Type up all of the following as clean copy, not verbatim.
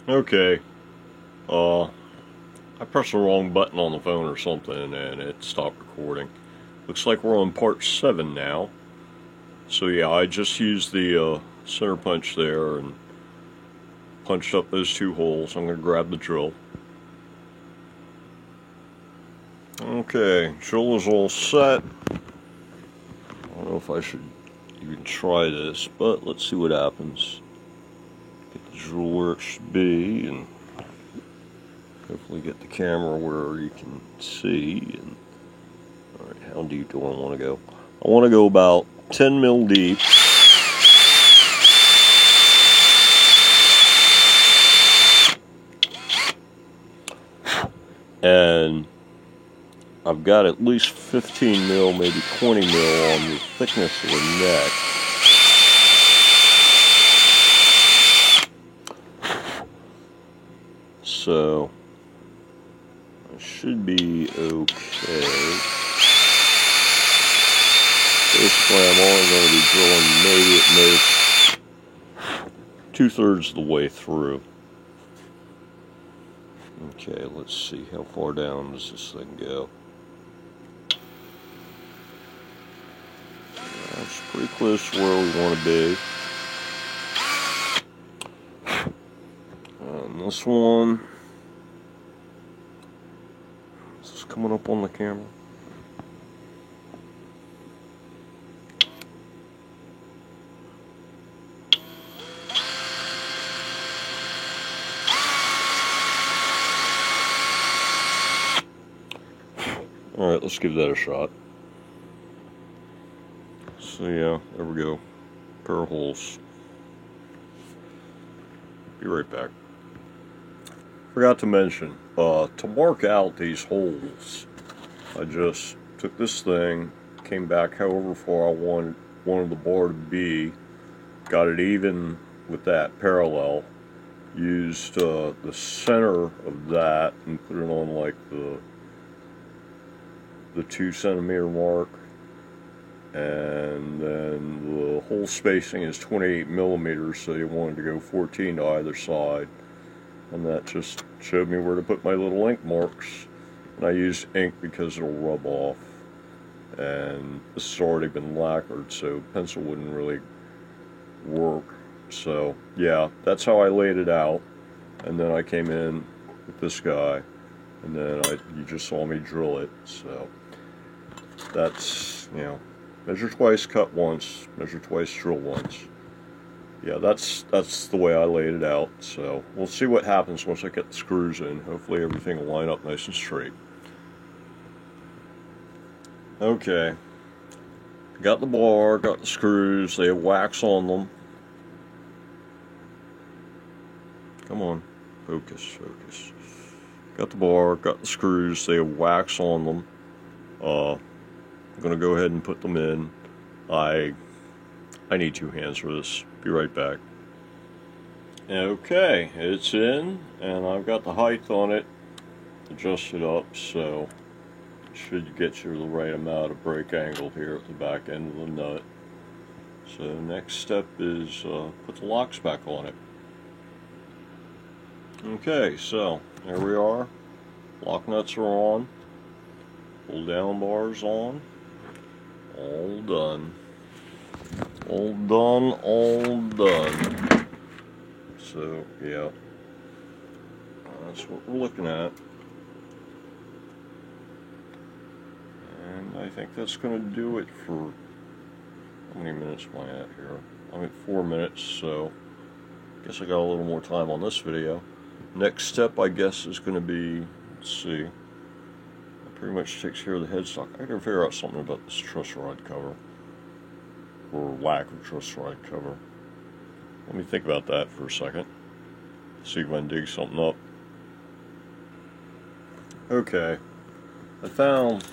Okay, I pressed the wrong button on the phone or something and it stopped recording. Looks like we're on part 7 now. So yeah, I just used the center punch there and punched up those 2 holes. I'm going to grab the drill. Okay, drill is all set. I don't know if I should even try this, but let's see what happens. Get the drill where it should be and hopefully get the camera where you can see. And alright, how deep do I want to go? I want to go about 10 mil deep. And I've got at least 15 mil, maybe 20 mil on the thickness of the neck. So I should be okay. Basically, I'm only going to be drilling maybe at most 2/3 of the way through. Okay, let's see, how far down does this thing go? It's pretty close to where we want to be. And this one, is this coming up on the camera? Alright, let's give that a shot. So yeah, there we go. Pair of holes. Be right back. Forgot to mention, to mark out these holes, I just took this thing, came back however far I wanted the bar to be, got it even with that parallel, used the center of that and put it on like the 2 centimeter mark, and then the hole spacing is 28 millimeters, so you wanted to go 14 to either side, and that just showed me where to put my little ink marks. And I used ink because it'll rub off, and this has already been lacquered, so pencil wouldn't really work. So yeah, that's how I laid it out, and then I came in with this guy, and then you just saw me drill it. So that's, you know, measure twice, cut once, measure twice, drill once. Yeah, that's the way I laid it out. So we'll see what happens once I get the screws in. Hopefully everything will line up nice and straight. Okay, got the bar, got the screws, they have wax on them. Come on, focus. Got the bar, got the screws, they have wax on them. I'm going to go ahead and put them in. I need 2 hands for this. Be right back. Okay, it's in, and I've got the height on it adjusted up, so it should get you the right amount of break angle here at the back end of the nut. So next step is put the locks back on it. Okay, so there we are. Lock nuts are on. Pull down bars on. All done. All done, all done. So, yeah. That's what we're looking at. And I think that's going to do it for... How many minutes am I at here? I'm at 4 minutes, so... I guess I got a little more time on this video. Next step, I guess, is going to be... Let's see. That pretty much takes care of the headstock. I gotta figure out something about this truss rod cover. Or lack of truss rod cover. Let me think about that for a second. See if I can dig something up. Okay, I found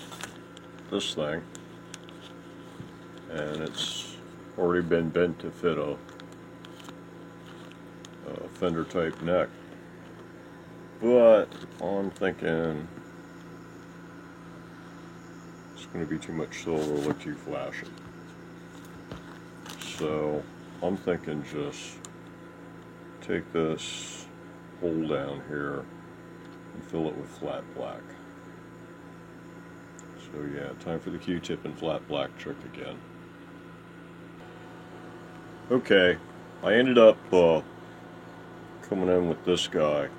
this thing, and it's already been bent to fit a fender type neck. But I'm thinking it's going to be too much silver, look too flashy. So I'm thinking just take this, hole down here and fill it with flat black. So yeah, time for the Q-tip and flat black trick again. Okay, I ended up coming in with this guy,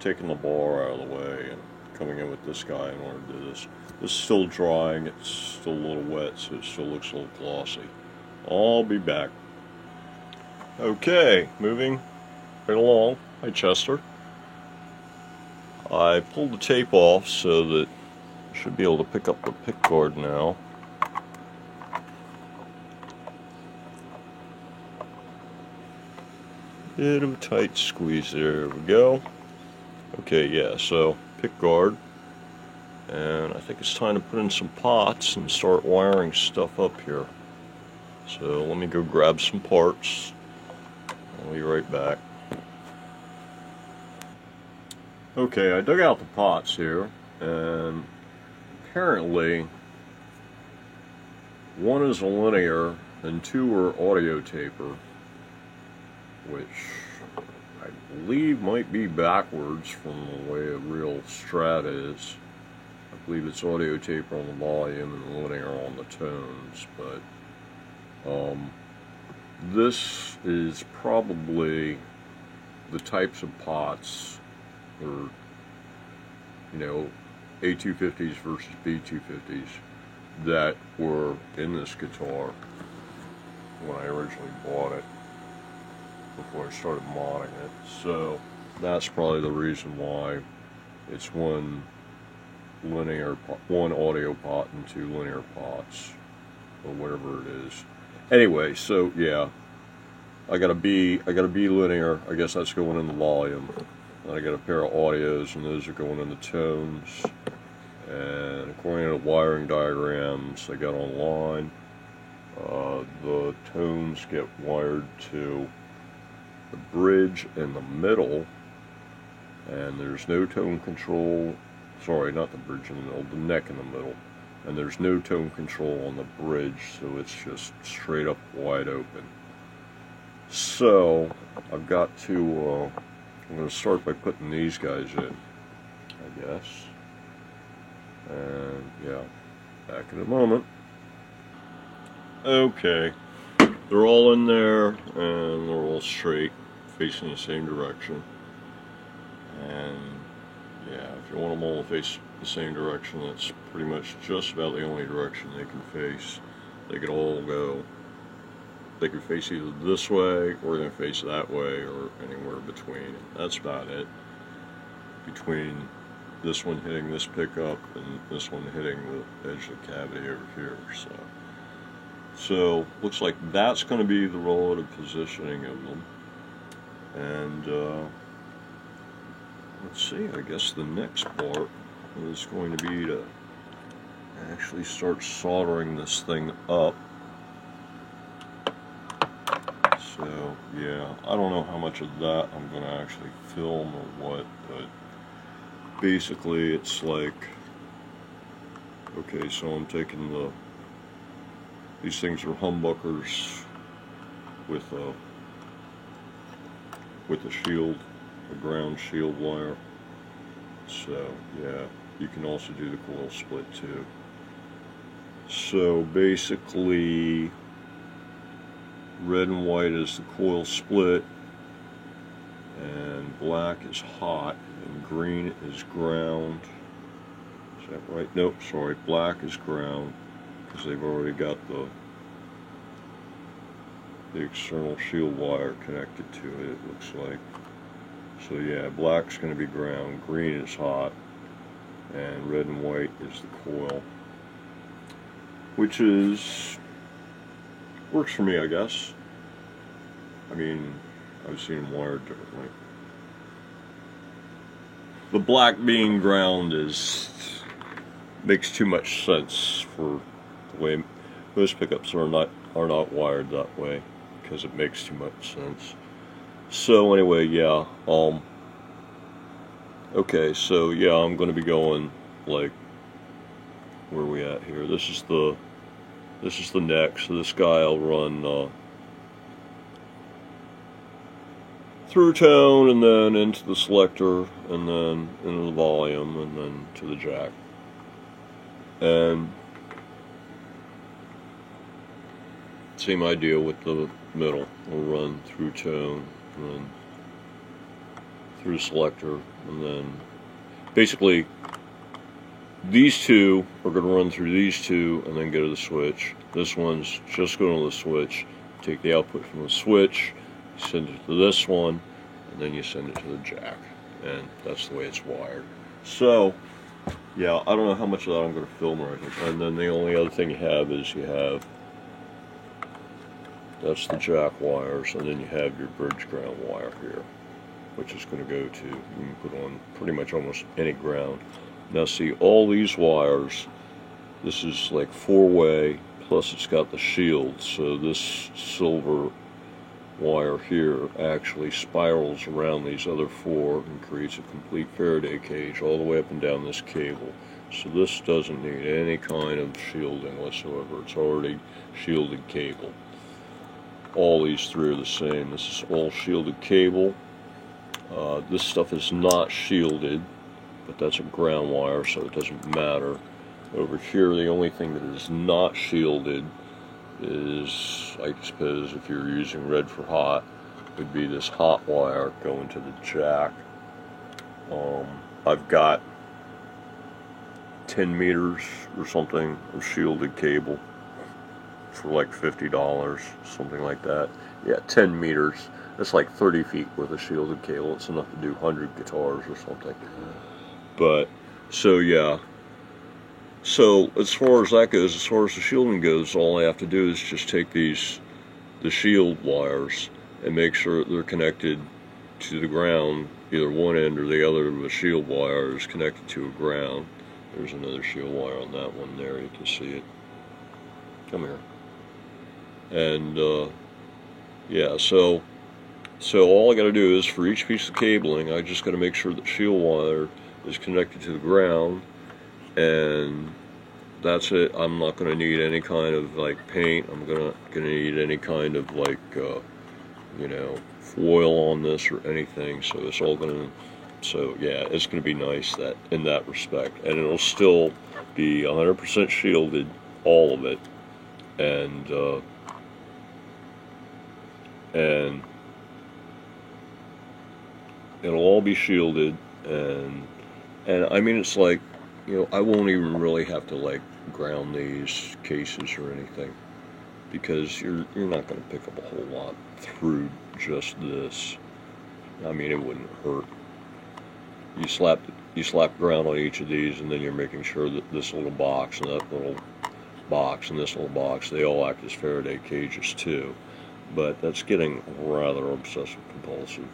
taking the bar out of the way and coming in with this guy in order to do this. This is still drying, it's still a little wet, so it still looks a little glossy. I'll be back. Okay, moving right along. Hi, Chester. I pulled the tape off so that I should be able to pick up the pick guard now. Bit of a tight squeeze there. There we go. Okay, yeah, so pick guard. And I think it's time to put in some pots and start wiring stuff up here. So let me go grab some parts. I'll be right back. Okay, I dug out the pots here, and apparently one is a linear and two are audio taper, which I believe might be backwards from the way a real Strat is. I believe it's audio taper on the volume and linear on the tones, but this is probably the types of pots, or you know, A250s versus B250s that were in this guitar when I originally bought it, before I started modding it. So that's probably the reason why it's one audio pot and two linear pots, or whatever it is. Anyway, so yeah, I got a B linear. I guess that's going in the volume. And I got a pair of audios, and those are going in the tones. And according to the wiring diagrams I got online, the tones get wired to the bridge in the middle, and there's no tone control. Sorry, not the bridge in the middle, the neck in the middle. And there's no tone control on the bridge, so it's just straight up wide open. So I've got to, I'm going to start by putting these guys in, I guess. And yeah, back in a moment. Okay, they're all in there, and they're all straight, facing the same direction. And yeah, if you want them all to face the same direction, that's pretty much just about the only direction they can face. They could all go, they could face either this way, or they can face that way, or anywhere between. And that's about it. Between this one hitting this pickup and this one hitting the edge of the cavity over here. So looks like that's going to be the relative positioning of them. And let's see, I guess the next part is going to be to actually start soldering this thing up. So yeah, I don't know how much of that I'm going to actually film or what, but basically it's like, okay, so I'm taking these things are humbuckers with a shield, a ground shield wire. So yeah, you can also do the coil split too. So basically, red and white is the coil split, and black is hot, and green is ground. Is that right? Nope, sorry, black is ground, because they've already got the external shield wire connected to it, it looks like. So yeah, black's going to be ground, green is hot, and red and white is the coil, which works for me, I guess. I mean, I've seen them wired differently. The black being ground makes too much sense for the way most pickups are not wired that way, because it makes too much sense. So anyway, yeah, okay, so yeah, I'm going to be going, like, where are we at here? This is the neck, so this guy I'll run through tone, and then into the selector, and then into the volume, and then to the jack. And same idea with the middle. We'll run through tone, and then through selector, and then basically these two are going to run through these two and then go to the switch. This one's just going to the switch. Take the output from the switch, send it to this one, and then you send it to the jack. And that's the way it's wired. So, yeah, I don't know how much of that I'm going to film or anything. And then the only other thing you have is that's the jack wires, and then you have your bridge ground wire here, which is going to go to, you can put on pretty much almost any ground. Now see, all these wires, this is like 4-way, plus it's got the shield, so this silver wire here actually spirals around these other 4 and creates a complete Faraday cage all the way up and down this cable. So this doesn't need any kind of shielding whatsoever. It's already shielded cable. All these 3 are the same. This is all shielded cable. This stuff is not shielded, but that's a ground wire, so it doesn't matter. Over here, the only thing that is not shielded is, I suppose, if you're using red for hot, would be this hot wire going to the jack. I've got 10 meters or something of shielded cable for like $50, something like that. Yeah, 10 meters. That's like 30 feet worth of shielded cable. It's enough to do 100 guitars or something. But, so yeah. So, as far as that goes, as far as the shielding goes, all I have to do is just take the shield wires, and make sure that they're connected to the ground. Either one end or the other of the shield wire is connected to a ground. There's another shield wire on that one there, you can see it. Come here. And, yeah, so all I got to do is, for each piece of cabling, I just got to make sure that shield wire is connected to the ground, and that's it. I'm not going to need any kind of like paint. I'm gonna need any kind of like you know, foil on this or anything. So it's all gonna. So yeah, it's gonna be nice that in that respect, and it'll still be 100% shielded, all of it, and it'll all be shielded, and I mean, it's like, you know, I won't even really have to like ground these cases or anything, because you're not going to pick up a whole lot through just this. I mean, it wouldn't hurt. You slap ground on each of these, and then you're making sure that this little box and that little box and this little box, they all act as Faraday cages too. But that's getting rather obsessive compulsive.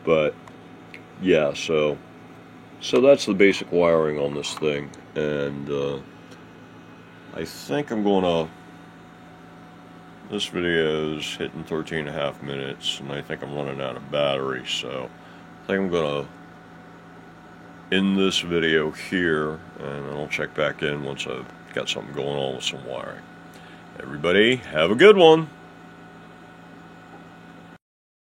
But yeah, so that's the basic wiring on this thing, and I think I'm gonna. This video is hitting 13.5 minutes, and I think I'm running out of battery, so I think I'm gonna end this video here, and then I'll check back in once I've got something going on with some wiring. Everybody, have a good one.